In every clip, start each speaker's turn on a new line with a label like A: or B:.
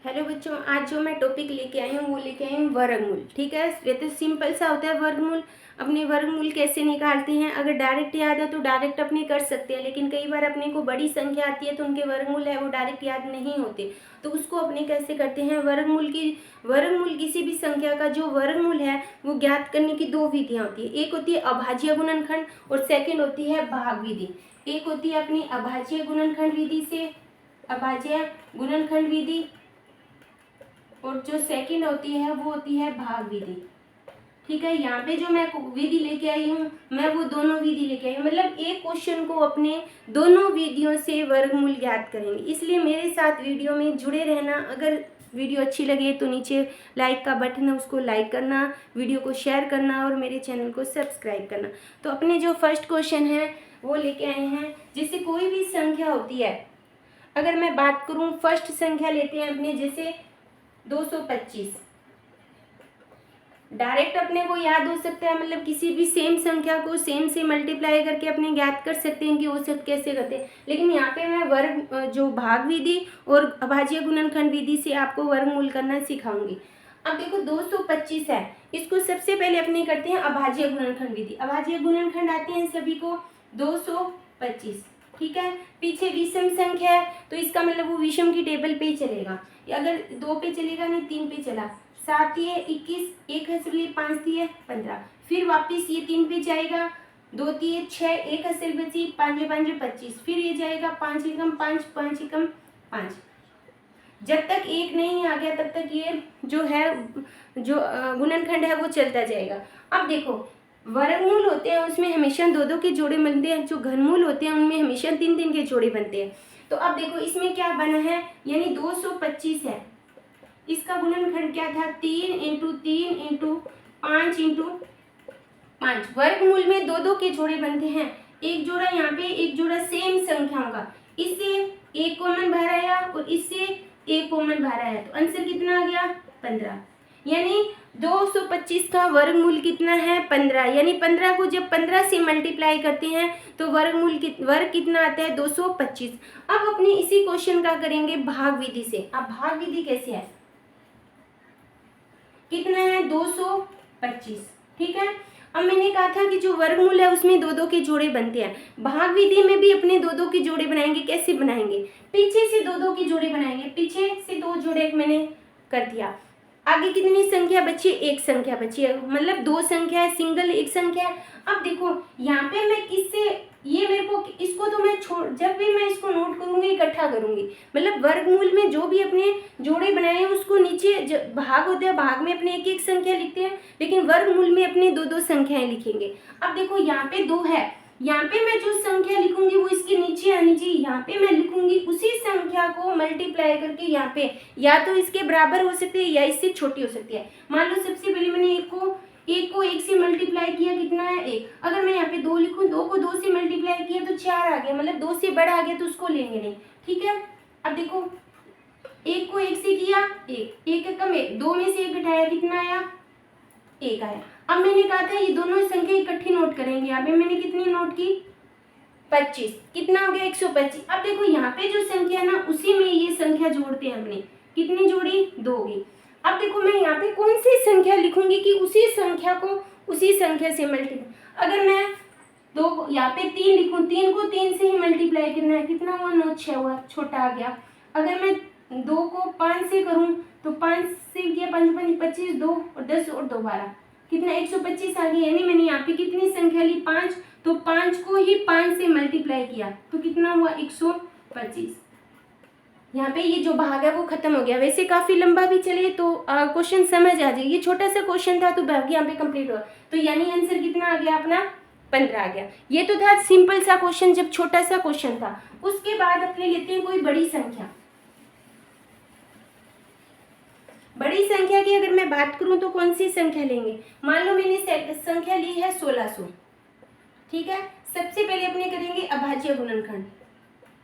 A: Hello बच्चों, आज जो मैं टॉपिक लेके आई हूँ वो लेके आई हूँ वर्गमूल। ठीक है, ये तो सिंपल सा होता है वर्गमूल। अपने वर्गमूल कैसे निकालते हैं, अगर डायरेक्ट याद है तो डायरेक्ट अपने कर सकते हैं, लेकिन कई बार अपने को बड़ी संख्या आती है तो उनके वर्गमूल है वो डायरेक्ट याद नहीं होते, तो उसको अपने कैसे करते हैं। वर्गमूल किसी भी संख्या का जो वर्गमूल है वो ज्ञात करने की दो विधियाँ होती है। एक होती है अभाज्य गुणनखंड और सेकेंड होती है भाग विधि। एक होती है अपनी अभाज्य गुणनखंड विधि और जो सेकंड होती है वो होती है भाग विधि। ठीक है, यहाँ पे जो मैं विधि लेके आई हूँ मैं वो दोनों विधि लेके आई हूँ, मतलब एक क्वेश्चन को अपने दोनों विधियों से वर्गमूल ज्ञात करेंगे। इसलिए मेरे साथ वीडियो में जुड़े रहना। अगर वीडियो अच्छी लगे तो नीचे लाइक का बटन है उसको लाइक करना, वीडियो को शेयर करना और मेरे चैनल को सब्सक्राइब करना। तो अपने जो फर्स्ट क्वेश्चन है वो लेके आए हैं। जैसे कोई भी संख्या होती है, अगर मैं बात करूँ फर्स्ट संख्या लेते हैं अपने, जैसे 225। डायरेक्ट अपने को याद हो सकता है, मतलब किसी भी सेम संख्या को सेम से मल्टीप्लाई करके अपने ज्ञात कर सकते हैं कि औसत कैसे करते हैं। लेकिन यहाँ पे मैं वर्ग जो भाग विधि और अभाज्य गुणनखंड विधि से आपको वर्गमूल करना सिखाऊंगी। अब देखो 225 है, इसको सबसे पहले अपने करते हैं अभाज्य गुणनखंड विधि। अभाज्य गुणनखंड आते हैं सभी को 225। ठीक है, पीछे विषम संख्या है तो इसका मतलब वो विषम की टेबल पे ही चलेगा। अगर 2 पे चलेगा नहीं 3 पे चला, 7 दिए 21, 1 हंसल 5 दिए 15, फिर वापस ये 3 पे जाएगा, 2 दिए 6, 1 हंसल बची 5 5 25, फिर ये जाएगा 5 एकम 5 5 एकम 5। जब तक 1 नहीं आ गया तब तक ये जो है जो गुणनखंड है वो चलता जाएगा। अब देखो वर्गमूल होते हैं उसमें हमेशा 2 के जोड़े बनते हैं, जो घनमूल होते हैं उनमें हमेशा 3 के जोड़े बनते हैं। तो अब देखो इसमें क्या बना है, यानी 225 है, इसका गुणनखंड क्या था 3 इंटू 3 इंटू 5 इंटू 5। वर्गमूल में 2 के जोड़े बनते हैं, एक जोड़ा यहाँ पे एक जोड़ा सेम संख्याओं का, इससे एक कॉमन बाहर आया और इससे एक कॉमन बाहर आया, तो आंसर कितना आ गया 15। यानी 225 का वर्गमूल कितना है 15, यानी 15 को जब 15 से मल्टीप्लाई करते हैं तो वर्ग कितना आता है 225। अब अपने इसी क्वेश्चन का करेंगे भाग विधि से। अब भाग विधि कैसे है, कितना है 225। ठीक है, अब मैंने कहा था कि जो वर्गमूल है उसमें 2 के जोड़े बनते हैं। भाग विधि में भी अपने 2 के जोड़े बनाएंगे। कैसे बनाएंगे, पीछे से 2 के जोड़े बनाएंगे, पीछे से 2 जोड़े मैंने कर दिया। आगे कितनी संख्या बची, एक संख्या बची है, मतलब 2 संख्या है, सिंगल एक संख्या है। अब देखो यहाँ पे मैं किससे, ये मेरे को इसको तो मैं जब भी मैं इसको नोट करूंगी इकट्ठा करूंगी, मतलब वर्गमूल में जो भी अपने जोड़े बनाए हैं उसको नीचे भाग होते हैं, भाग में अपने एक एक संख्या लिखते हैं, लेकिन वर्गमूल में अपने 2 संख्याएं लिखेंगे। अब देखो यहाँ पे 2 है, यहाँ पे मैं जो संख्या लिखूंगी वो इसके नीचे आनी चाहिए, यहाँ पे मैं लिखूंगी उसी संख्या को मल्टीप्लाई करके यहाँ पे, या तो इसके बराबर हो सकती है या इससे छोटी हो सकती है। मान लो सबसे पहले मैंने एक को 1 से मल्टीप्लाई किया, कितना है 1। अगर मैं यहाँ पे 2 लिखूँ, 2 को 2 से मल्टीप्लाई किया तो 4 आ गया, मतलब 2 से बड़ा आ गया तो उसको लेंगे नहीं। ठीक है, अब देखो 1 को 1 से किया 1, 1 कम 1, 2 में से 1 घटाया कितना आया 1 आया। अब मैंने कहा था ये दोनों संख्या इकट्ठी नोट करेंगे, यहाँ पे मैंने कितनी नोट की 25, कितना हो गया 125। अब देखो यहाँ पे जो संख्या है ना उसी में ये संख्या जोड़ते हैं हमने, कितनी जोड़ी 2 की। अब देखो मैं यहाँ पे कौन सी संख्या लिखूंगी कि उसी संख्या को उसी संख्या से मल्टीप्लाई, अगर मैं 2 यहाँ पे 3 लिखूँ, 3 को 3 से ही मल्टीप्लाई करना है, कितना हुआ 9 6 हुआ, छोटा आ गया। अगर मैं 2 को 5 से करूँ तो 5 से किया 5 5 25, 2 और 10 और 2 12, कितना 125 आ गया। यानी मैंने यहाँ पे कितनी संख्या ली 5, तो 5 को ही 5 से मल्टीप्लाई किया तो कितना हुआ 125। यहाँ पे ये जो भाग है वो खत्म हो गया। वैसे काफी लंबा भी चले तो क्वेश्चन समझ आ जाए, ये छोटा सा क्वेश्चन था तो भाग यहाँ पे कंप्लीट हुआ, तो यानी आंसर कितना आ गया अपना 15 आ गया। ये तो था सिंपल सा क्वेश्चन जब छोटा सा क्वेश्चन था। उसके बाद अपने लेते हैं कोई बड़ी संख्या। बड़ी संख्या की अगर मैं बात करूं तो कौन सी संख्या लेंगे, मान लो मैंने संख्या ली है 1600। ठीक है, सबसे पहले अपने करेंगे अभाज्य गुणनखंड।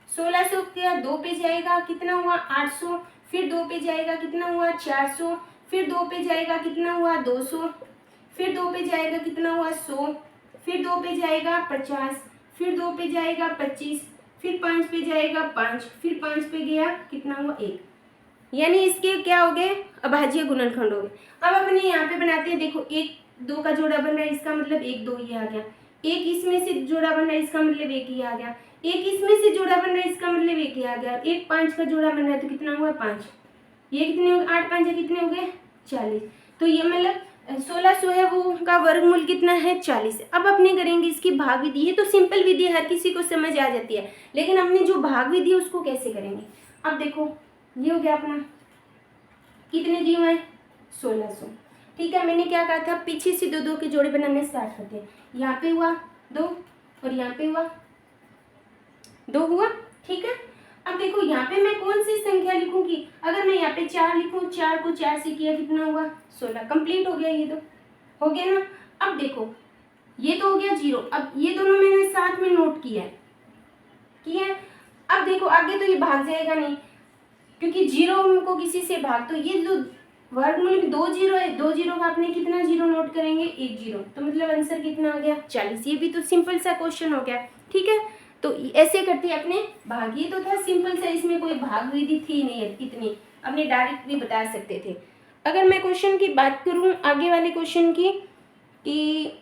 A: 1600 का 2 पे जाएगा कितना हुआ 800, फिर 2 पे जाएगा कितना हुआ 400, फिर 2 पे जाएगा कितना हुआ 200, फिर 2 पे जाएगा कितना हुआ 100, फिर 2 पे जाएगा 50, फिर 2 पे जाएगा 25, फिर 5 पे जाएगा 5, फिर 5 पे गया कितना हुआ 1। यानी इसके क्या हो गए, अभाज्य गुणनखंड हो गए। अब अपने यहाँ पे बनाते हैं, देखो 1 2 का जोड़ा बन रहा है, इसका मतलब 1 2 ये आ गया। एक इसमें से जोड़ा बन रहा है, इसका मतलब 1 ही आ गया। एक इसमें से जोड़ा बन रहा है, इसका मतलब 1 ही आ गया। एक 5 का जोड़ा बन रहा है तो कितना हुआ 5। ये कितने हो गए, 8 5 कितने हो गए 40। तो ये मतलब 1600 है, वो का वर्गमूल कितना है 40। अब अपने करेंगे इसकी भाग विधि। ये तो सिंपल विधि हर किसी को समझ आ जाती है, लेकिन हमने जो भाग विधि है उसको कैसे करेंगे। अब देखो ये हो गया अपना, कितने दिए हुए हैं 1600। ठीक है, मैंने क्या कहा था, पीछे से 2 2 के जोड़े बनाने स्टार्ट करते हैं। यहाँ पे हुआ 2 और यहाँ पे हुआ 2 हुआ। ठीक है, अब देखो यहाँ पे मैं कौन सी संख्या लिखूंगी, अगर मैं यहाँ पे 4 लिखूं, 4 को 4 से किया कितना हुआ 16। कंप्लीट हो गया, ये तो हो गया ना। अब देखो ये तो हो गया 0। अब ये दोनों मैंने साथ में नोट किया है। अब देखो आगे तो ये भाग जाएगा नहीं, क्योंकि 0 को किसी से भाग, तो ये जो वर्गमूल 2 0 है, 2 0 का आपने कितना 0 नोट करेंगे 1 0, तो मतलब आंसर कितना आ गया 40। ये भी तो सिंपल सा क्वेश्चन हो गया। ठीक है, तो ऐसे करते हैं अपने भाग। ये तो था सिंपल सा, इसमें कोई भाग विधि थी नहीं है इतनी, अपने डायरेक्ट भी बता सकते थे। अगर मैं क्वेश्चन की बात करूं आगे वाले क्वेश्चन की, कि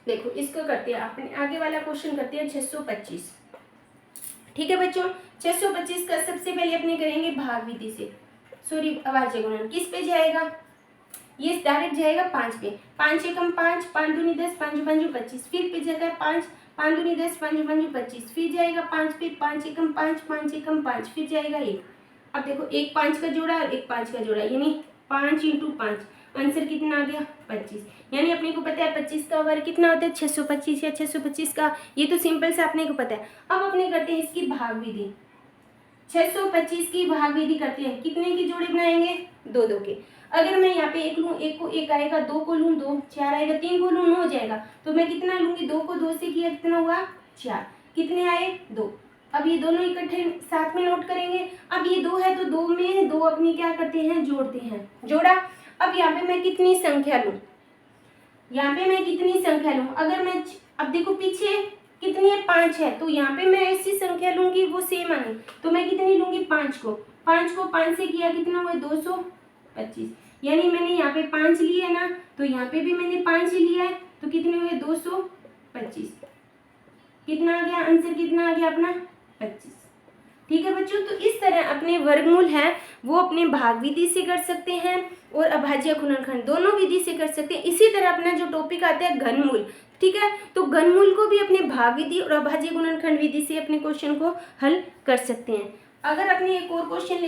A: देखो इसको करते हैं अपने आगे वाला क्वेश्चन करते हैं 625। ठीक है बच्चों, 625 का सबसे पहले अपने करेंगे भाग विधि से, सॉरी अभाज्य गुणन। किस पे जाएगा, ये डायरेक्ट जाएगा 5 पे। 5 एकम 5, 5 दूनी 10, 5 पंजू 25। फिर पे जाएगा 5, 5 दूनी 10, 5 पंजू 25। फिर जाएगा 5 पे, 5 एकम 5, 5 एकम 5, फिर जाएगा 1। अब देखो एक 5 का जोड़ा और एक 5 का जोड़ा, यानी 5 इंटू 5, आंसर कितना आ गया 25। यानी अपने को पता है 25 का वर्ग कितना होता है 625, या 625 का, ये तो सिंपल से अपने को पता है। अब अपने करते हैं इसकी भाग विधि। 625 की भाग विधि करते हैं, कितने की जोड़े बनाएंगे 2 2 के। अगर मैं यहाँ पे 1 लूँ, 1 को 1 आएगा, 2 को लूँ 2 4 आएगा, 3 को लूँ 9 हो जाएगा। तो मैं कितना लूँगी, 2 को 2 से किया कितना हुआ 4, कितने आए 2। अब ये दोनों इकट्ठे साथ में नोट करेंगे। अब ये 2 है तो 2 में 2 अपनी क्या करते हैं जोड़ते हैं, जोड़ा। अब यहाँ पे मैं कितनी संख्या लूँ, यहाँ पे मैं कितनी संख्या लूँ, अगर मैं अब देखो पीछे कितनी है 5 है, तो यहाँ पे मैं ऐसी संख्या लूंगी वो सेम आनी, तो मैं कितनी लूंगी 5 को 5 से किया कितना हुआ 225। यानी मैंने यहाँ पे 5 लिया है ना, तो यहाँ पे भी मैंने 5 लिया है, तो कितने हुए 225। कितना आ गया आंसर, कितना आ गया अपना 25। ठीक है बच्चों, तो इस तरह अपने वर्गमूल हैं वो अपने भाग विधि से कर सकते हैं और अभाज्य गुणनखंड दोनों विधि से कर सकते हैं। इसी तरह अपना जो टॉपिक आता है घनमूल, ठीक है, तो घनमूल को भी अपने भाग विधि और अभाज्य गुणनखंड विधि से अपने क्वेश्चन को हल कर सकते हैं। अगर अपने एक और क्वेश्चन